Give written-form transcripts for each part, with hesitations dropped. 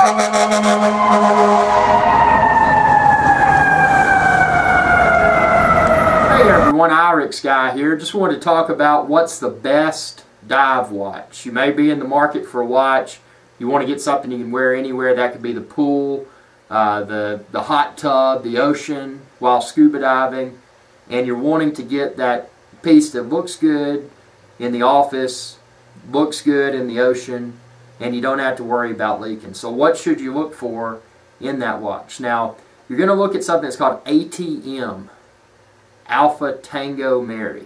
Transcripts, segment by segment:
Hey everyone, Irix Guy here. Just wanted to talk about what's the best dive watch. You may be in the market for a watch. You want to get something you can wear anywhere. That could be the pool, the hot tub, the ocean, while scuba diving. And you're wanting to get that piece that looks good in the office, looks good in the ocean, and you don't have to worry about leaking. So what should you look for in that watch? Now, you're going to look at something that's called ATM, Alpha Tango Mary.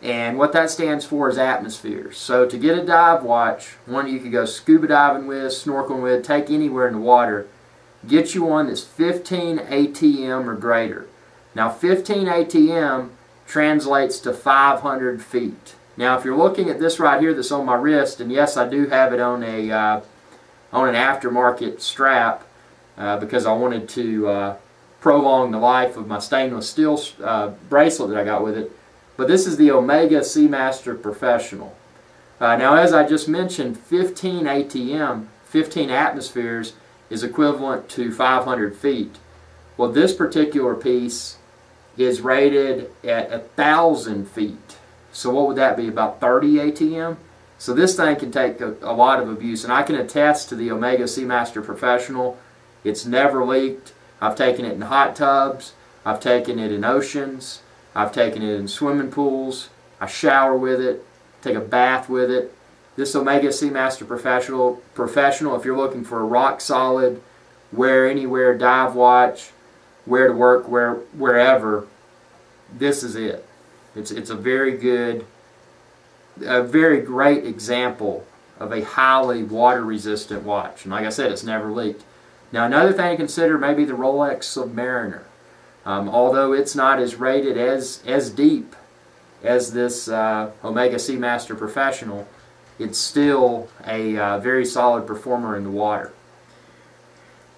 And what that stands for is atmospheres. So to get a dive watch, one you could go scuba diving with, snorkeling with, take anywhere in the water, get you one that's 15 ATM or greater. Now 15 ATM translates to 500 feet. Now if you're looking at this right here that's on my wrist, and yes, I do have it on a on an aftermarket strap because I wanted to prolong the life of my stainless steel bracelet that I got with it. But this is the Omega Seamaster Professional. Now as I just mentioned, 15 ATM, 15 atmospheres, is equivalent to 500 feet. Well, this particular piece is rated at 1,000 feet. So what would that be, about 30 ATM? So this thing can take a lot of abuse, and I can attest to the Omega Seamaster Professional. It's never leaked. I've taken it in hot tubs, I've taken it in oceans, I've taken it in swimming pools, I shower with it, take a bath with it. This Omega Seamaster Professional, if you're looking for a rock solid, wear anywhere dive watch, wear to work, wherever, this is it. It's a very good, a very great example of a highly water resistant watch. And like I said, it's never leaked. Now another thing to consider may be the Rolex Submariner. Although it's not as rated as deep as this Omega Seamaster Professional, it's still a very solid performer in the water.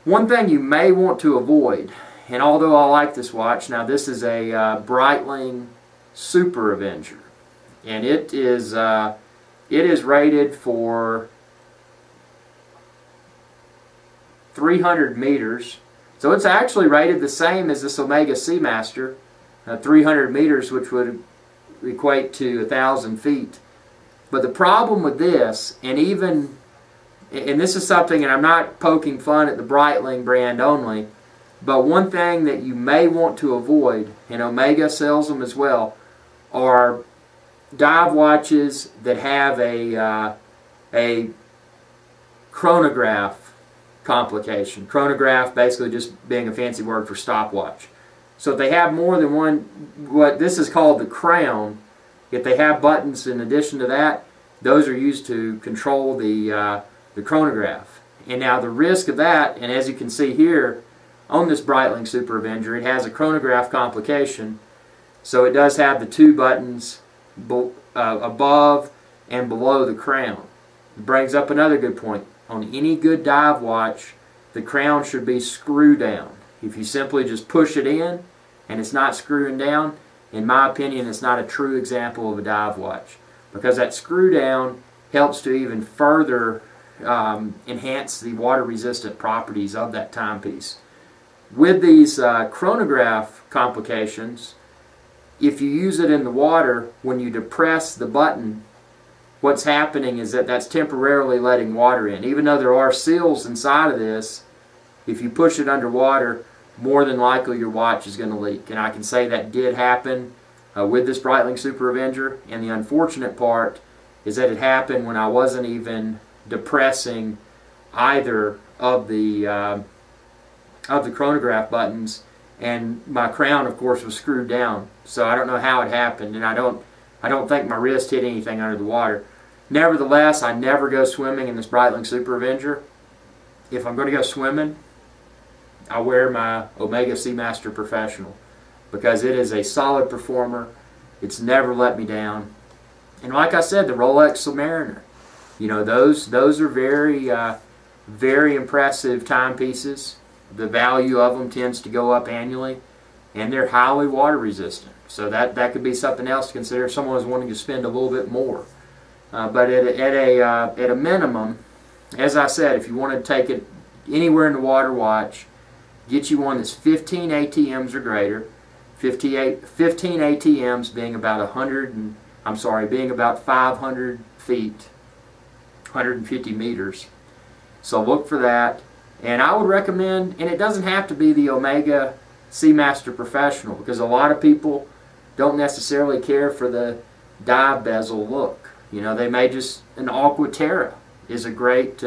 One thing you may want to avoid, and although I like this watch, now this is a Breitling Super Avenger, and it is rated for 300 meters. So it's actually rated the same as this Omega Seamaster, 300 meters, which would equate to 1,000 feet. But the problem with this, and this is something, and I'm not poking fun at the Breitling brand only, but one thing that you may want to avoid, and Omega sells them as well, are dive watches that have a chronograph complication. Chronograph basically just being a fancy word for stopwatch. So if they have more than one, what this is called the crown, if they have buttons in addition to that, those are used to control the chronograph. And now the risk of that, and as you can see here on this Breitling Super Avenger, it has a chronograph complication. So it does have the two buttons above and below the crown. It brings up another good point. On any good dive watch, the crown should be screw down. If you simply just push it in and it's not screwing down, in my opinion, it's not a true example of a dive watch, because that screw down helps to even further enhance the water resistant properties of that timepiece. With these chronograph complications, if you use it in the water, when you depress the button, what's happening is that that's temporarily letting water in. Even though there are seals inside of this, if you push it underwater, more than likely your watch is going to leak. And I can say that did happen with this Breitling Super Avenger. And the unfortunate part is that it happened when I wasn't even depressing either of the chronograph buttons, and my crown, of course, was screwed down. So I don't know how it happened, and I don't think my wrist hit anything under the water. Nevertheless, I never go swimming in this Breitling Super Avenger. If I'm going to go swimming, I wear my Omega Seamaster Professional, because it is a solid performer. It's never let me down. And like I said, the Rolex Submariner, you know, those are very very impressive timepieces. The value of them tends to go up annually, and they're highly water resistant. So that could be something else to consider if someone is wanting to spend a little bit more. But at a minimum, as I said, if you want to anywhere in the water watch, get you one that's 15 ATMs or greater. 15 ATMs being about being about 500 feet, 150 meters. So look for that. And I would recommend, and it doesn't have to be the Omega Seamaster Professional, because a lot of people don't necessarily care for the dive bezel look. You know, they may just, an Aquaterra is a great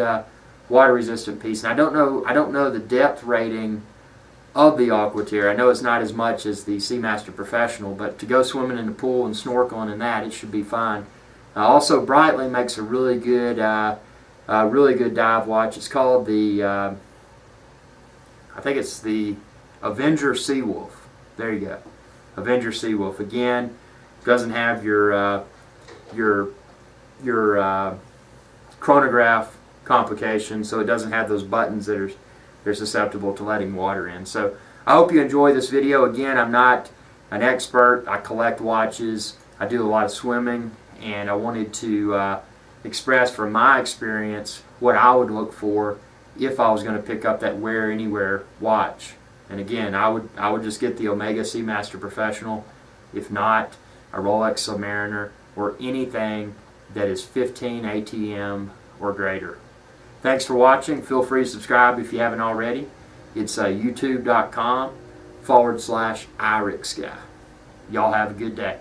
water resistant piece. And I don't know the depth rating of the Aquaterra. I know it's not as much as the Seamaster Professional, but to go swimming in the pool and snorkeling in that, it should be fine. Also, Breitling makes a really good dive watch. It's called the, I think it's the Avenger Seawolf. There you go, Avenger Seawolf. Again, doesn't have your chronograph complication, so it doesn't have those buttons that they're susceptible to letting water in. So I hope you enjoy this video. Again, I'm not an expert. I collect watches. I do a lot of swimming, and I wanted to express from my experience what I would look for if I was going to pick up that Wear Anywhere watch. And again, I would just get the Omega Seamaster Professional, if not a Rolex Submariner, or anything that is 15 ATM or greater. Thanks for watching. Feel free to subscribe if you haven't already. It's youtube.com/IrixGuy. Y'all have a good day.